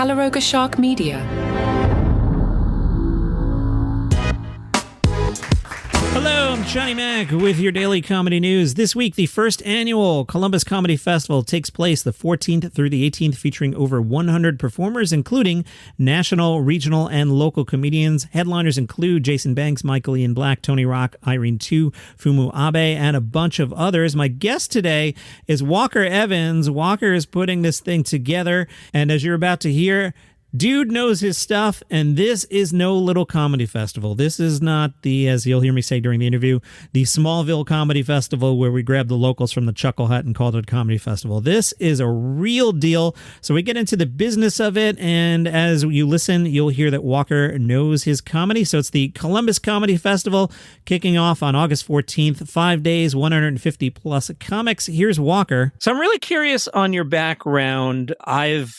Calaroga Shark Media. Hello, I'm Johnny Mac with your daily comedy news. This week, the first annual Columbus Comedy Festival takes place the 14th through the 18th, featuring over 100 performers, including national, regional, and local comedians. Headliners include Jason Banks, Michael Ian Black, Tony Rock, Irene Tu, Fumu Abe, and a bunch of others. My guest today is Walker Evans. Walker is putting this thing together, and as you're about to hear, dude knows his stuff, and this is no little comedy festival. This is not the, as you'll hear me say during the interview, the Smallville Comedy Festival where we grab the locals from the Chuckle Hut and called it a comedy festival. This is a real deal. So we get into the business of it, and as you listen, you'll hear that Walker knows his comedy. So it's the Columbus Comedy Festival kicking off on August 14th, 5 days, 150 plus comics. Here's Walker. So I'm really curious on your background. I've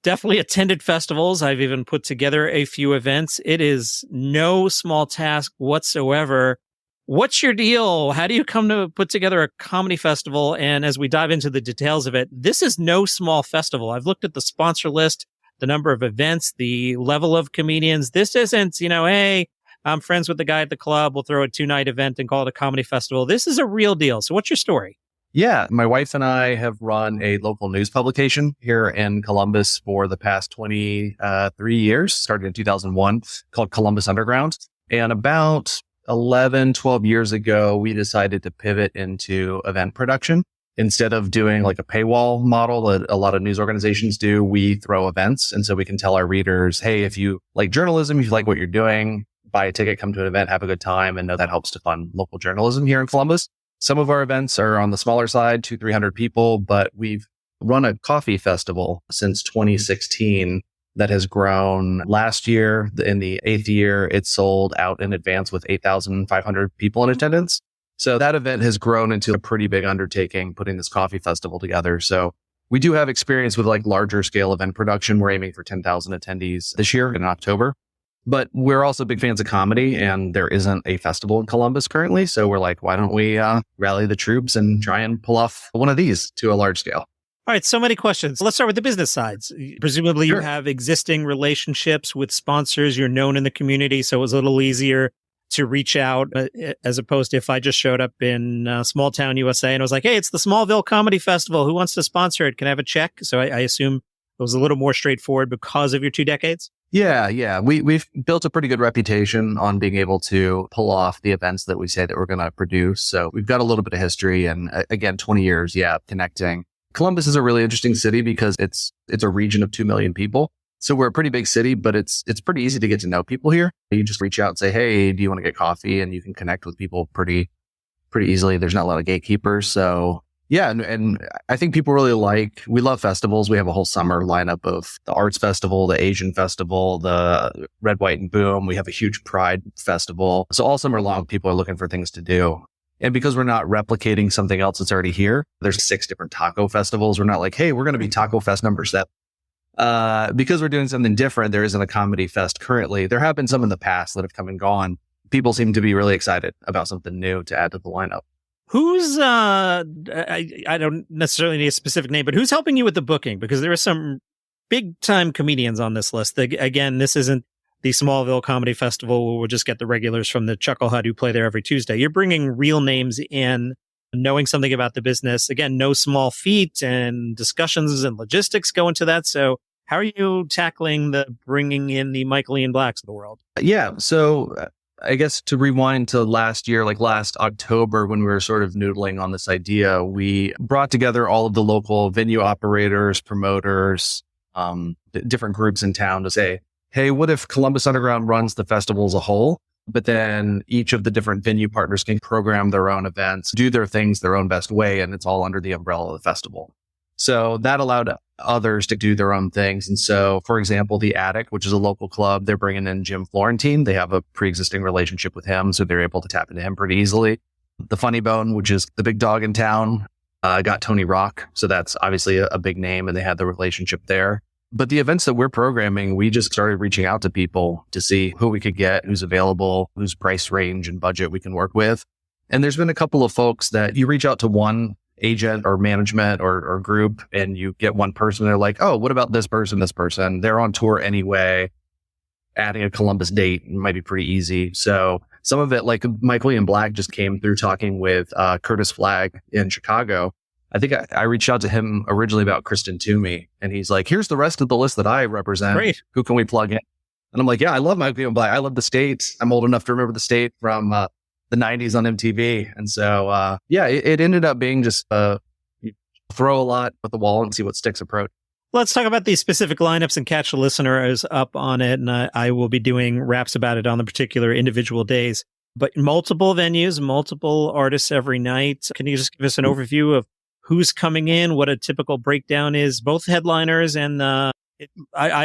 definitely attended festivals. I've even put together a few events. It is no small task whatsoever. What's your deal? How do you come to put together a comedy festival? And as we dive into the details of it, this is no small festival. I've looked at the sponsor list, the number of events, the level of comedians. This isn't, hey, I'm friends with the guy at the club. We'll throw a 2-night event and call it a comedy festival. This is a real deal. So what's your story? Yeah, my wife and I have run a local news publication here in Columbus for the past 23 years, started in 2001, called Columbus Underground. And about 11, 12 years ago, we decided to pivot into event production. Instead of doing like a paywall model that a lot of news organizations do, we throw events. And so we can tell our readers, hey, if you like journalism, if you like what you're doing, buy a ticket, come to an event, have a good time. And know that helps to fund local journalism here in Columbus. Some of our events are on the smaller side, 200-300 people, but we've run a coffee festival since 2016 that has grown. Last year, in the 8th year, it sold out in advance with 8,500 people in attendance. So that event has grown into a pretty big undertaking, putting this coffee festival together. So we do have experience with like larger scale event production. We're aiming for 10,000 attendees this year in October. But we're also big fans of comedy, and there isn't a festival in Columbus currently. So we're like, why don't we rally the troops and try and pull off one of these to a large scale? All right, so many questions. Let's start with the business sides. Presumably Sure. You have existing relationships with sponsors. You're known in the community, so it was a little easier to reach out as opposed to if I just showed up in small town USA and I was like, hey, it's the Smallville Comedy Festival. Who wants to sponsor it? Can I have a check? So I assume it was a little more straightforward because of your 2 decades. Yeah. We've built a pretty good reputation on being able to pull off the events that we say that we're going to produce. So we've got a little bit of history and again, 20 years, connecting. Columbus is a really interesting city because it's a region of 2 million people. So we're a pretty big city, but it's pretty easy to get to know people here. You just reach out and say, hey, do you want to get coffee? And you can connect with people pretty easily. There's not a lot of gatekeepers. So yeah, and I think people really we love festivals. We have a whole summer lineup of the Arts Festival, the Asian Festival, the Red, White, and Boom. We have a huge Pride Festival. So all summer long, people are looking for things to do. And because we're not replicating something else that's already here, there's 6 different taco festivals. We're not like, hey, we're going to be Taco Fest number 7. Because we're doing something different, there isn't a comedy fest currently. There have been some in the past that have come and gone. People seem to be really excited about something new to add to the lineup. Who's, I don't necessarily need a specific name, but who's helping you with the booking? Because there are some big time comedians on this list. Again, this isn't the Smallville Comedy Festival where we'll just get the regulars from the Chuckle Hut who play there every Tuesday. You're bringing real names in, knowing something about the business. Again, no small feat, and discussions and logistics go into that. So how are you tackling the bringing in the Michael Ian Blacks of the world? Yeah. So I guess to rewind to last year, like last October, when we were sort of noodling on this idea, we brought together all of the local venue operators, promoters, different groups in town to say, hey, what if Columbus Underground runs the festival as a whole? But then each of the different venue partners can program their own events, do their things their own best way, and it's all under the umbrella of the festival. So that allowed others to do their own things. And so, for example, the Attic, which is a local club, they're bringing in Jim Florentine. They have a pre-existing relationship with him, so they're able to tap into him pretty easily. The Funny Bone, which is the big dog in town, got Tony Rock. So that's obviously a big name, and they had the relationship there. But the events that we're programming, we just started reaching out to people to see who we could get, who's available, whose price range and budget we can work with. And there's been a couple of folks that you reach out to one agent or management or group, and you get one person, they're like, oh, what about this person, this person? They're on tour anyway. Adding a Columbus date might be pretty easy. So some of it, like Mike William Black just came through talking with Curtis Flagg in Chicago. I think I reached out to him originally about Kristen Toomey, and he's like, here's the rest of the list that I represent. Great. Who can we plug in? And I'm like, yeah, I love Mike William Black. I love The State. I'm old enough to remember The State from the 90s on MTV. And so, it ended up being just you throw a lot at the wall and see what sticks approach. Let's talk about these specific lineups and catch the listeners up on it. And I will be doing raps about it on the particular individual days. But multiple venues, multiple artists every night. Can you just give us an overview of who's coming in, what a typical breakdown is, both headliners and I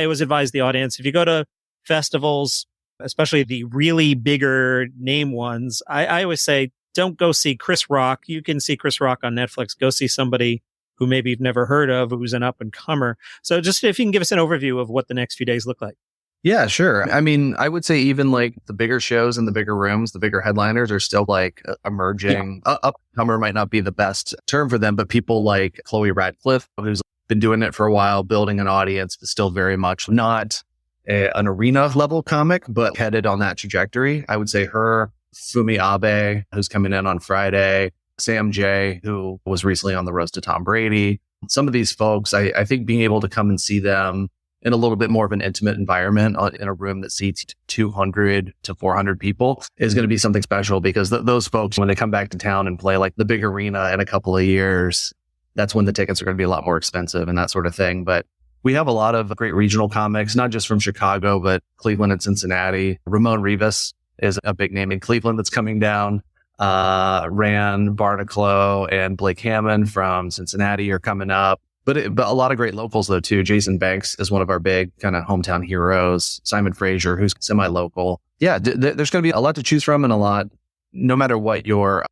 always advise the audience, if you go to festivals, especially the really bigger name ones, I always say, don't go see Chris Rock. You can see Chris Rock on Netflix. Go see somebody who maybe you've never heard of, who's an up and comer. So just if you can give us an overview of what the next few days look like. Yeah, sure. I mean, I would say even like the bigger shows in the bigger rooms, the bigger headliners are still like emerging. Yeah. Up-comer might not be the best term for them, but people like Chloe Radcliffe, who's been doing it for a while, building an audience, but still very much not an arena level comic, but headed on that trajectory. I would say her, Fumi Abe, who's coming in on Friday, Sam J, who was recently on the roast to Tom Brady. Some of these folks, I think being able to come and see them in a little bit more of an intimate environment in a room that seats 200 to 400 people is going to be something special, because those folks, when they come back to town and play like the big arena in a couple of years, that's when the tickets are going to be a lot more expensive and that sort of thing. But we have a lot of great regional comics, not just from Chicago, but Cleveland and Cincinnati. Ramon Rivas is a big name in Cleveland that's coming down. Rand Barnaclough and Blake Hammond from Cincinnati are coming up. But a lot of great locals, though, too. Jason Banks is one of our big kind of hometown heroes. Simon Fraser, who's semi-local. Yeah, there's going to be a lot to choose from, and a lot, no matter what your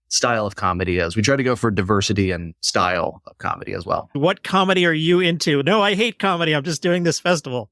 style of comedy is. We try to go for diversity and style of comedy as well. What comedy are you into? No, I hate comedy. I'm just doing this festival.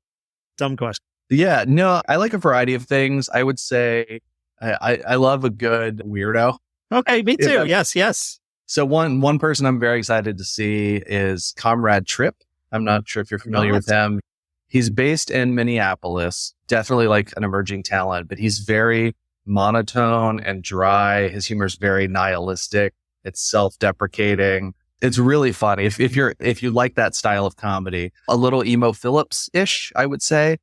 Dumb question. Yeah, no, I like a variety of things. I would say I love a good weirdo. Okay, me too. Yes. So one person I'm very excited to see is Comrade Tripp. I'm not sure if you're familiar with him. He's based in Minneapolis, definitely like an emerging talent, but he's very monotone and dry. His humor is very nihilistic. It's self-deprecating. It's really funny. If you like that style of comedy, a little Emo Phillips-ish, I would say,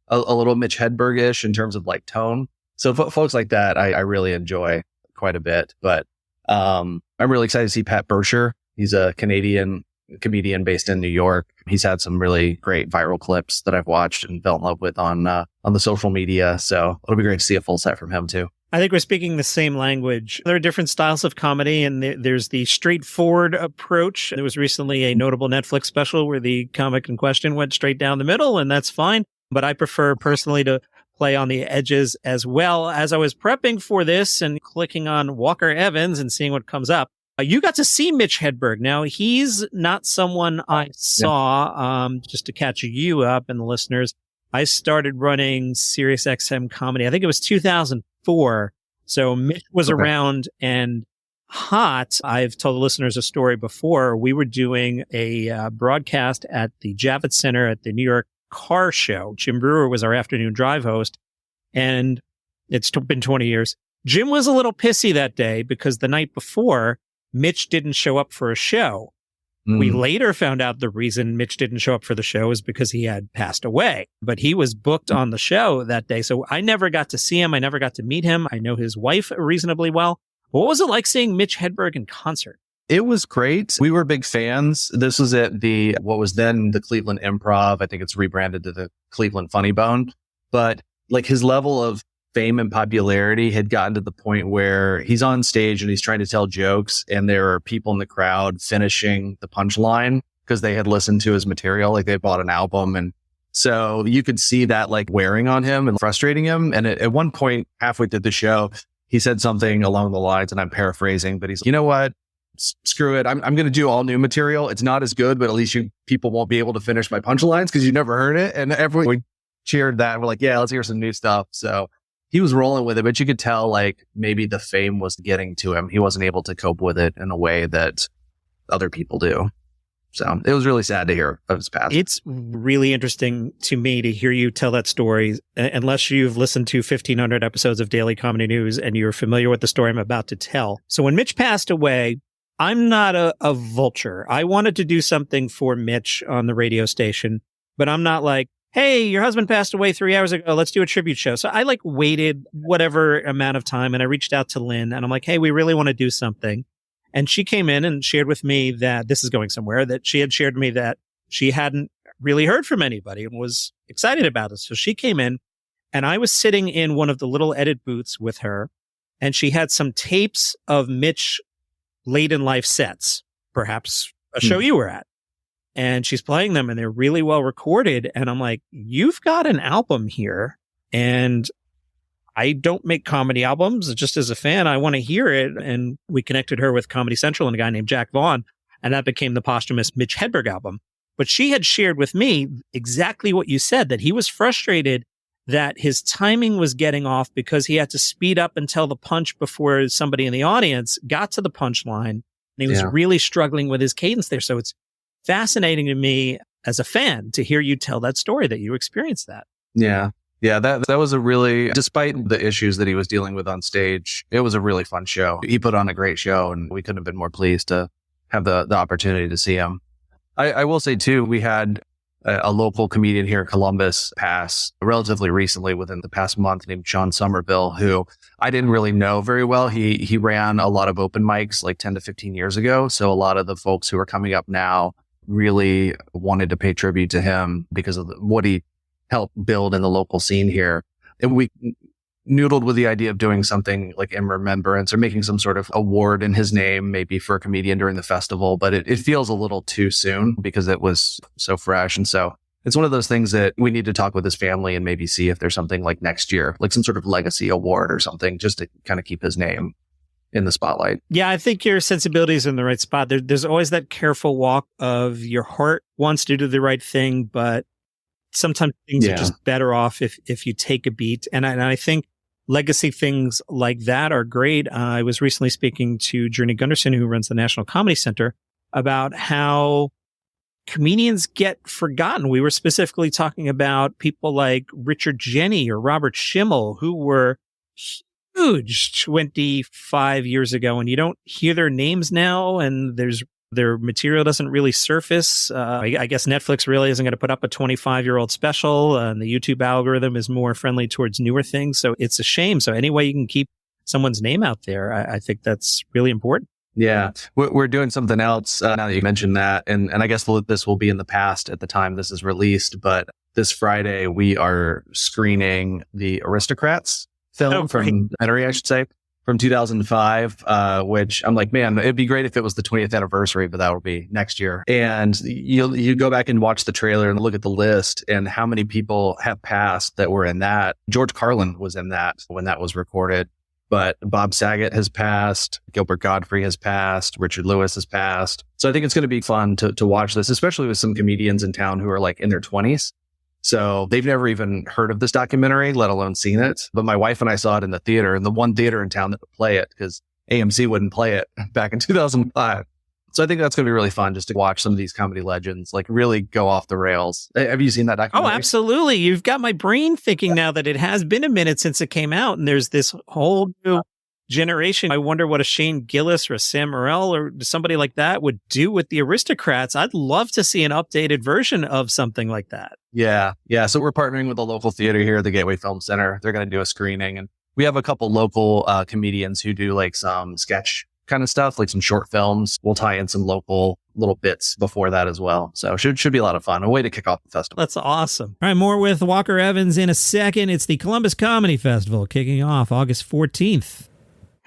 a little Mitch Hedberg-ish in terms of like tone. So folks like that, I really enjoy quite a bit. But I'm really excited to see Pat Berkshire. He's a Canadian comedian based in New York. He's had some really great viral clips that I've watched and fell in love with on the social media. So it'll be great to see a full set from him too. I think we're speaking the same language. There are different styles of comedy, and there's the straightforward approach. There was recently a notable Netflix special where the comic in question went straight down the middle, and that's fine. But I prefer personally to play on the edges as well. As I was prepping for this and clicking on Walker Evans and seeing what comes up, you got to see Mitch Hedberg. Now, he's not someone I saw, just to catch you up and the listeners. I started running SiriusXM comedy. I think it was 2004. So Mitch was around and hot. I've told the listeners a story before. We were doing a broadcast at the Javits Center at the New York Car Show. Jim Brewer was our afternoon drive host, and it's been 20 years. Jim was a little pissy that day because the night before, Mitch didn't show up for a show. We later found out the reason Mitch didn't show up for the show is because he had passed away, but he was booked on the show that day. So I never got to see him. I never got to meet him. I know his wife reasonably well. What was it like seeing Mitch Hedberg in concert? It was great. We were big fans. This was at what was then the Cleveland Improv. I think it's rebranded to the Cleveland Funny Bone. But like his level of fame and popularity had gotten to the point where he's on stage and he's trying to tell jokes, and there are people in the crowd finishing the punchline because they had listened to his material, like they bought an album. And so you could see that like wearing on him and frustrating him. And at one point, halfway through the show, he said something along the lines, and I'm paraphrasing, but he's, you know what? Screw it. I'm going to do all new material. It's not as good, but at least people won't be able to finish my punchlines because you never heard it. And everyone cheered that. We're like, yeah, let's hear some new stuff. So he was rolling with it, but you could tell like maybe the fame was getting to him. He wasn't able to cope with it in a way that other people do. So it was really sad to hear of his passing. It's really interesting to me to hear you tell that story, unless you've listened to 1,500 episodes of Daily Comedy News and you're familiar with the story I'm about to tell. So when Mitch passed away, I'm not a vulture. I wanted to do something for Mitch on the radio station, but I'm not like, hey, your husband passed away 3 hours ago. Let's do a tribute show. So I waited whatever amount of time and I reached out to Lynn and I'm like, hey, we really want to do something. And she came in and shared with me that this is going somewhere, that she had shared with me that she hadn't really heard from anybody and was excited about it. So she came in and I was sitting in one of the little edit booths with her and she had some tapes of Mitch late in life sets, perhaps a show you were at. And she's playing them and they're really well recorded. And I'm like, you've got an album here. And I don't make comedy albums. Just as a fan, I want to hear it. And we connected her with Comedy Central and a guy named Jack Vaughn. And that became the posthumous Mitch Hedberg album. But she had shared with me exactly what you said, that he was frustrated that his timing was getting off because he had to speed up and tell the punch before somebody in the audience got to the punchline. And he was really struggling with his cadence there. So it's fascinating to me as a fan to hear you tell that story, that you experienced that. Yeah. Yeah, that was a really, despite the issues that he was dealing with on stage, it was a really fun show. He put on a great show and we couldn't have been more pleased to have the opportunity to see him. I will say too, we had a local comedian here in Columbus pass relatively recently within the past month named Sean Somerville, who I didn't really know very well. He ran a lot of open mics like 10 to 15 years ago. So a lot of the folks who are coming up now really wanted to pay tribute to him because of what he help build in the local scene here. And we noodled with the idea of doing something like in remembrance or making some sort of award in his name, maybe for a comedian during the festival. But it feels a little too soon because it was so fresh. And so it's one of those things that we need to talk with his family and maybe see if there's something like next year, like some sort of legacy award or something, just to kind of keep his name in the spotlight. Yeah, I think your sensibility is in the right spot. There's always that careful walk of your heart wants to do the right thing, but sometimes things are just better off if you take a beat. And I think legacy things like that are great. I was recently speaking to Journey Gunderson, who runs the National Comedy Center, about how comedians get forgotten. We were specifically talking about people like Richard Jeni or Robert Schimmel, who were huge 25 years ago, and you don't hear their names now, and their material doesn't really surface. I guess Netflix really isn't going to put up a 25-year-old special, and the YouTube algorithm is more friendly towards newer things. So it's a shame. So any way you can keep someone's name out there, I think that's really important. Yeah. We're doing something else now that you mentioned that. And I guess this will be in the past at the time this is released. But this Friday, we are screening the Aristocrats film documentary, I should say, from 2005, which I'm like, man, it'd be great if it was the 20th anniversary, but that will be next year. And you go back and watch the trailer and look at the list and how many people have passed that were in that. George Carlin was in that when that was recorded, but Bob Saget has passed, Gilbert Gottfried has passed, Richard Lewis has passed. So I think it's going to be fun to watch this, especially with some comedians in town who are like in their 20s. So they've never even heard of this documentary, let alone seen it. But my wife and I saw it in the theater, and the one theater in town that would play it, because AMC wouldn't play it back in 2005. So I think that's going to be really fun just to watch some of these comedy legends like really go off the rails. Have you seen that documentary? Oh, absolutely. You've got my brain thinking now that it has been a minute since it came out, and there's this whole new generation. I wonder what a Shane Gillis or a Sam Morril or somebody like that would do with the Aristocrats. I'd love to see an updated version of something like that. Yeah. Yeah. So we're partnering with a local theater here at the Gateway Film Center. They're going to do a screening, and we have a couple local comedians who do like some sketch kind of stuff, like some short films. We'll tie in some local little bits before that as well. So should be a lot of fun. A way to kick off the festival. That's awesome. All right. More with Walker Evans in a second. It's the Columbus Comedy Festival kicking off August 14th.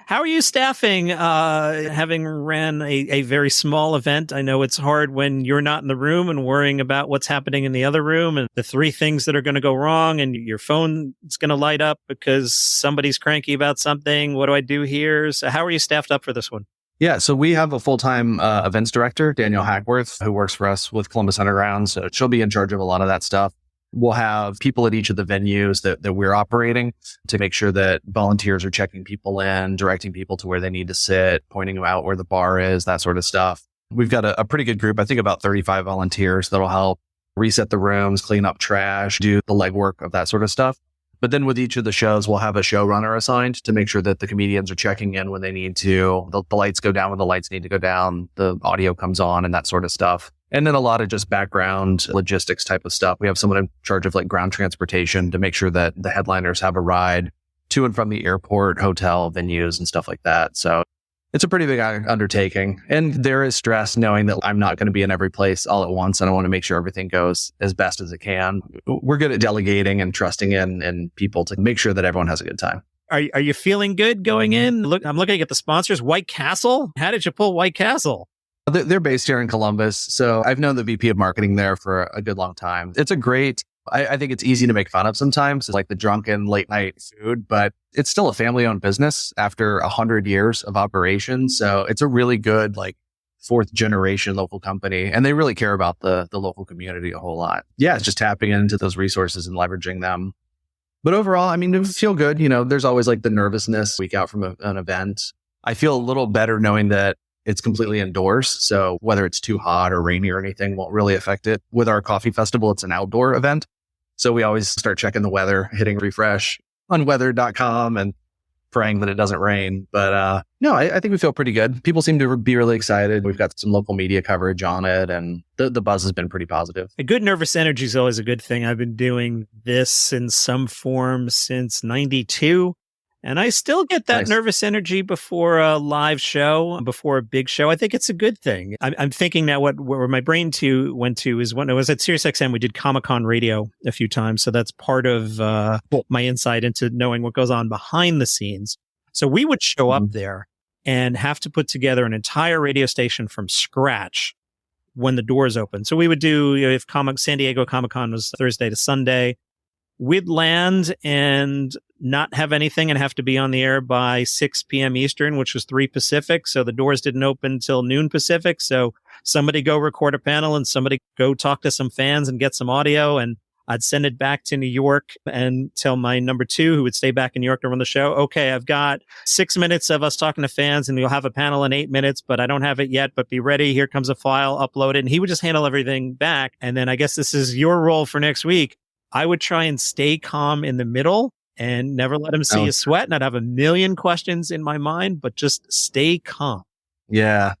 How are you staffing, having ran a very small event? I know it's hard when you're not in the room and worrying about what's happening in the other room and the three things that are going to go wrong, and your phone is going to light up because somebody's cranky about something. What do I do here? So how are you staffed up for this one? Yeah, so we have a full-time events director, Danielle Hackworth, who works for us with Columbus Underground. So she'll be in charge of a lot of that stuff. We'll have people at each of the venues that we're operating to make sure that volunteers are checking people in, directing people to where they need to sit, pointing out where the bar is, that sort of stuff. We've got a pretty good group. I think about 35 volunteers that'll help reset the rooms, clean up trash, do the legwork of that sort of stuff. But then with each of the shows, we'll have a showrunner assigned to make sure that the comedians are checking in when they need to. The lights go down when the lights need to go down. The audio comes on and that sort of stuff. And then a lot of just background logistics type of stuff. We have someone in charge of like ground transportation to make sure that the headliners have a ride to and from the airport, hotel, venues, and stuff like that. So it's a pretty big undertaking. And there is stress knowing that I'm not going to be in every place all at once. And I want to make sure everything goes as best as it can. We're good at delegating and trusting in people to make sure that everyone has a good time. Are you feeling good going in? Look, I'm looking at the sponsors. White Castle? How did you pull White Castle? They're based here in Columbus. So I've known the VP of marketing there for a good long time. It's a great, I think it's easy to make fun of sometimes, like the drunken late night food, but it's still a family owned business after 100 years of operation. So it's a really good, like fourth generation local company. And they really care about the local community a whole lot. Yeah, it's just tapping into those resources and leveraging them. But overall, I mean, it feel good. You know, there's always like the nervousness week out from an event. I feel a little better knowing that it's completely indoors. So whether it's too hot or rainy or anything won't really affect it. With our coffee festival, it's an outdoor event. So we always start checking the weather, hitting refresh on weather.com and praying that it doesn't rain. But no, I think we feel pretty good. People seem to be really excited. We've got some local media coverage on it, and the buzz has been pretty positive. A good nervous energy is always a good thing. I've been doing this in some form since 92. And I still get that nervous energy before a live show, before a big show. I think it's a good thing. I'm thinking now where my brain went to is when I was at SiriusXM, we did Comic-Con radio a few times. So that's part of my insight into knowing what goes on behind the scenes. So we would show up there and have to put together an entire radio station from scratch when the doors open. So we would do, if San Diego Comic-Con was Thursday to Sunday, we'd land and not have anything and have to be on the air by 6 p.m. Eastern, which was 3 Pacific. So the doors didn't open until noon Pacific. So somebody go record a panel and somebody go talk to some fans and get some audio. And I'd send it back to New York and tell my number 2, who would stay back in New York to run the show, okay, I've got 6 minutes of us talking to fans and you'll have a panel in 8 minutes, but I don't have it yet, but be ready. Here comes a file, upload it. And he would just handle everything back. And then I guess this is your role for next week. I would try and stay calm in the middle and never let him see a sweat. And I'd have a million questions in my mind, but just stay calm. Yeah.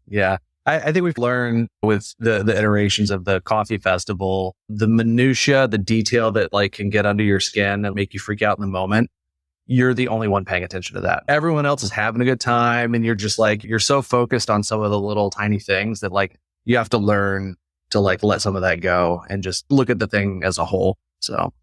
I think we've learned with the iterations of the coffee festival, the minutia, the detail that like can get under your skin and make you freak out in the moment. You're the only one paying attention to that. Everyone else is having a good time. And you're just like, you're so focused on some of the little tiny things that like you have to learn to like let some of that go and just look at the thing as a whole. So,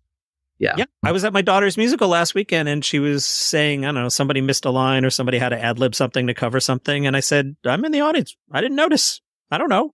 yeah. I was at my daughter's musical last weekend and she was saying, I don't know, somebody missed a line or somebody had to ad lib something to cover something. And I said, I'm in the audience. I didn't notice. I don't know.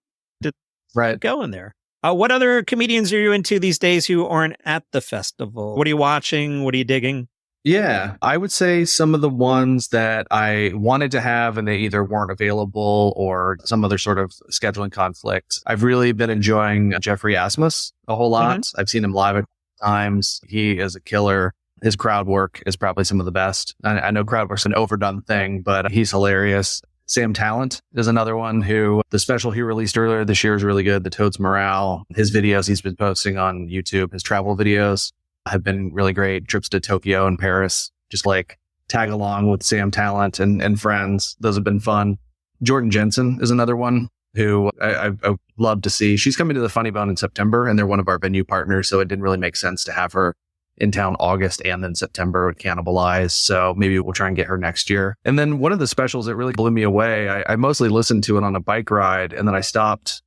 Go in there. What other comedians are you into these days who aren't at the festival? What are you watching? What are you digging? Yeah, I would say some of the ones that I wanted to have and they either weren't available or some other sort of scheduling conflict. I've really been enjoying Jeffrey Asmus a whole lot. Mm-hmm. I've seen him live times. He is a killer. His crowd work is probably some of the best. I know crowd work's an overdone thing, but he's hilarious. Sam Talent is another one who the special he released earlier this year is really good. The Toads Morale, his videos he's been posting on YouTube, his travel videos have been really great. Trips to Tokyo and Paris, just like tag along with Sam Talent and friends. Those have been fun. Jordan Jensen is another one who I love to see. She's coming to the Funny Bone in September, and they're one of our venue partners, so it didn't really make sense to have her in town August and then September would cannibalize. So maybe we'll try and get her next year. And then one of the specials that really blew me away, I mostly listened to it on a bike ride, and then I stopped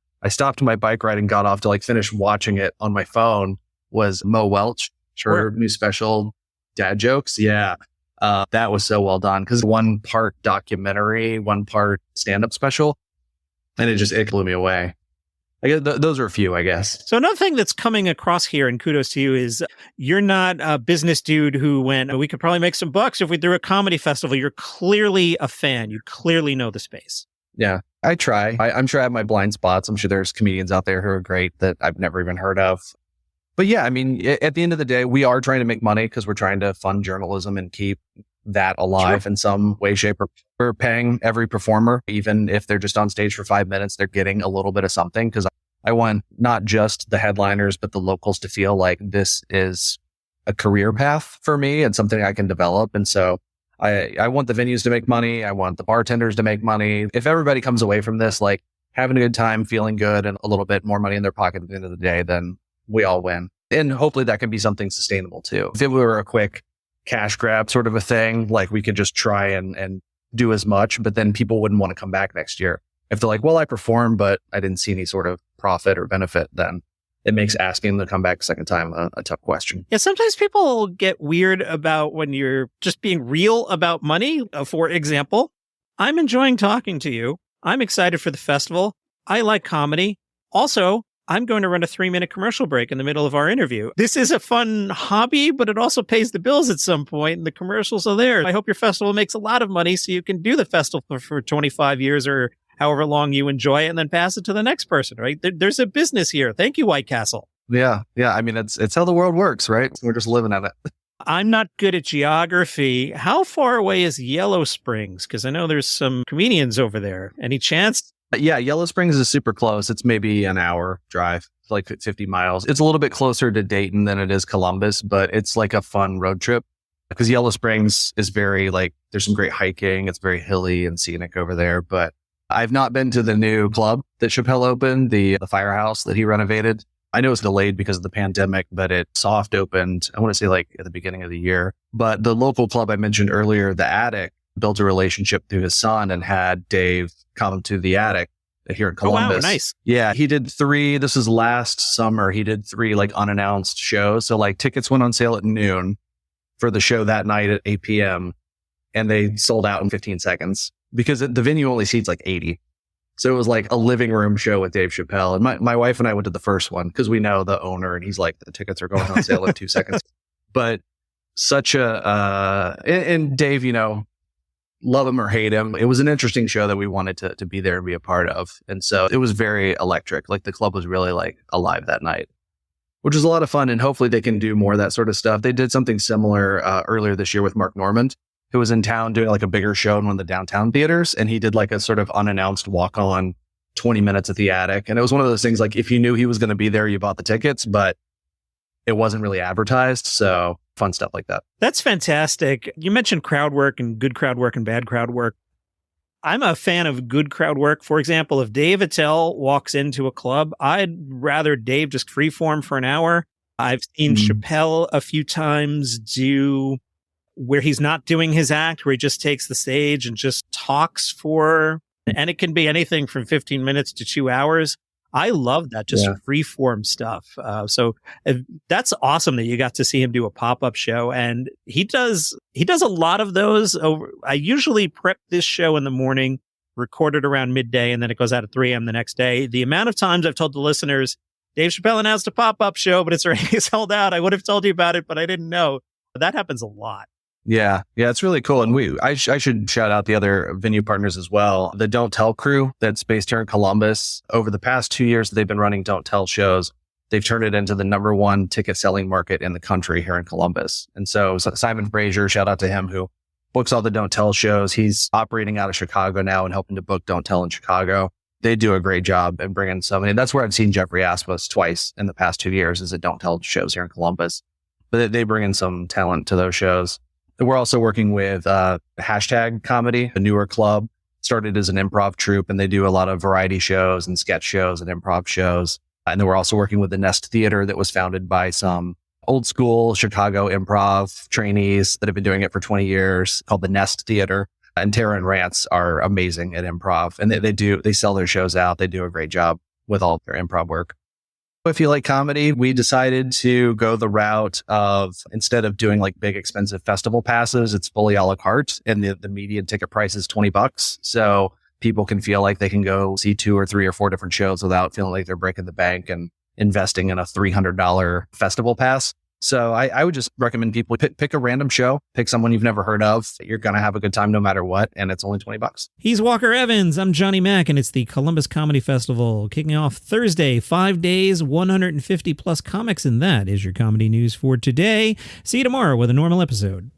my bike ride and got off to like finish watching it on my phone, was Mo Welch, her new special, Dad Jokes. Yeah. That was so well done because one part documentary, one part stand-up special. And it blew me away. I guess those are a few, I guess. So another thing that's coming across here, and kudos to you, is you're not a business dude who went, we could probably make some bucks if we threw a comedy festival. You're clearly a fan. You clearly know the space. Yeah, I try. I'm sure I have my blind spots. I'm sure there's comedians out there who are great that I've never even heard of. But yeah, I mean, at the end of the day, we are trying to make money because we're trying to fund journalism and keep that alive in some way, shape, or we're paying every performer, even if they're just on stage for 5 minutes, they're getting a little bit of something. Because I want not just the headliners, but the locals to feel like this is a career path for me and something I can develop. And so I want the venues to make money. I want the bartenders to make money. If everybody comes away from this, like having a good time, feeling good, and a little bit more money in their pocket at the end of the day, then we all win. And hopefully that can be something sustainable too. If it were a quick cash grab sort of a thing, like we could just try and do as much, but then people wouldn't want to come back next year. If they're like, well, I performed, but I didn't see any sort of profit or benefit, then it makes asking them to come back a second time a tough question. Yeah, sometimes people get weird about when you're just being real about money. For example, I'm enjoying talking to you. I'm excited for the festival. I like comedy. Also, I'm going to run a 3-minute commercial break in the middle of our interview. This is a fun hobby, but it also pays the bills at some point, and the commercials are there. I hope your festival makes a lot of money so you can do the festival for 25 years or however long you enjoy it, and then pass it to the next person, right? There's a business here. Thank you, White Castle. Yeah. I mean, it's how the world works, right? We're just living at it. I'm not good at geography. How far away is Yellow Springs? Because I know there's some comedians over there. Any chance? Yeah, Yellow Springs is super close. It's maybe an hour drive, like 50 miles. It's a little bit closer to Dayton than it is Columbus, but it's like a fun road trip because Yellow Springs is very like, there's some great hiking. It's very hilly and scenic over there, but I've not been to the new club that Chappelle opened, the firehouse that he renovated. I know it's delayed because of the pandemic, but it soft opened, I want to say like at the beginning of the year. But the local club I mentioned earlier, the Attic, built a relationship through his son and had Dave come to the Attic here in Columbus. Oh, wow, nice. Yeah, he did 3. This was last summer. He did 3 like unannounced shows. So like tickets went on sale at noon for the show that night at 8 p.m. and they sold out in 15 seconds. Because the venue only seats like 80. So it was like a living room show with Dave Chappelle. And my wife and I went to the first one because we know the owner and he's like, the tickets are going on sale in 2 seconds. But such and Dave, you know, love him or hate him. It was an interesting show that we wanted to be there and be a part of. And so it was very electric. Like the club was really like alive that night, which was a lot of fun. And hopefully they can do more of that sort of stuff. They did something similar earlier this year with Mark Normand, who was in town doing like a bigger show in one of the downtown theaters. And he did like a sort of unannounced walk on 20 minutes at the Attic. And it was one of those things like if you knew he was going to be there, you bought the tickets, but it wasn't really advertised. So fun stuff like that. That's fantastic. You mentioned crowd work and good crowd work and bad crowd work. I'm a fan of good crowd work. For example, if Dave Attell walks into a club, I'd rather Dave just freeform for an hour. I've seen Chappelle a few times do where he's not doing his act, where he just takes the stage and just talks and it can be anything from 15 minutes to 2 hours. I love that, just freeform stuff. So that's awesome that you got to see him do a pop-up show. And he does a lot of those. I usually prep this show in the morning, record it around midday, and then it goes out at 3 a.m. the next day. The amount of times I've told the listeners, Dave Chappelle announced a pop-up show, but it's already sold out. I would have told you about it, but I didn't know. That happens a lot. Yeah, it's really cool. And I should shout out the other venue partners as well. The Don't Tell crew that's based here in Columbus. Over the past 2 years that they've been running Don't Tell shows, they've turned it into the #1 ticket selling market in the country here in Columbus. And so Simon Frazier, shout out to him, who books all the Don't Tell shows. He's operating out of Chicago now and helping to book Don't Tell in Chicago. They do a great job and bring in so many. That's where I've seen Jeffrey Asmus twice in the past 2 years is at Don't Tell shows here in Columbus. But they bring in some talent to those shows. We're also working with Hashtag Comedy, a newer club, started as an improv troupe, and they do a lot of variety shows and sketch shows and improv shows. And then we're also working with the Nest Theater that was founded by some old school Chicago improv trainees that have been doing it for 20 years, called the Nest Theater. And Tara and Rance are amazing at improv, and they sell their shows out. They do a great job with all their improv work. If you like comedy, we decided to go the route of, instead of doing like big expensive festival passes, it's fully a la carte, and the median ticket price is $20. So people can feel like they can go see 2 or 3 or 4 different shows without feeling like they're breaking the bank and investing in a $300 festival pass. So I would just recommend people pick a random show, pick someone you've never heard of. You're going to have a good time no matter what. And it's only $20. He's Walker Evans. I'm Johnny Mack, and it's the Columbus Comedy Festival kicking off Thursday, 5 days, 150 plus comics. And that is your comedy news for today. See you tomorrow with a normal episode.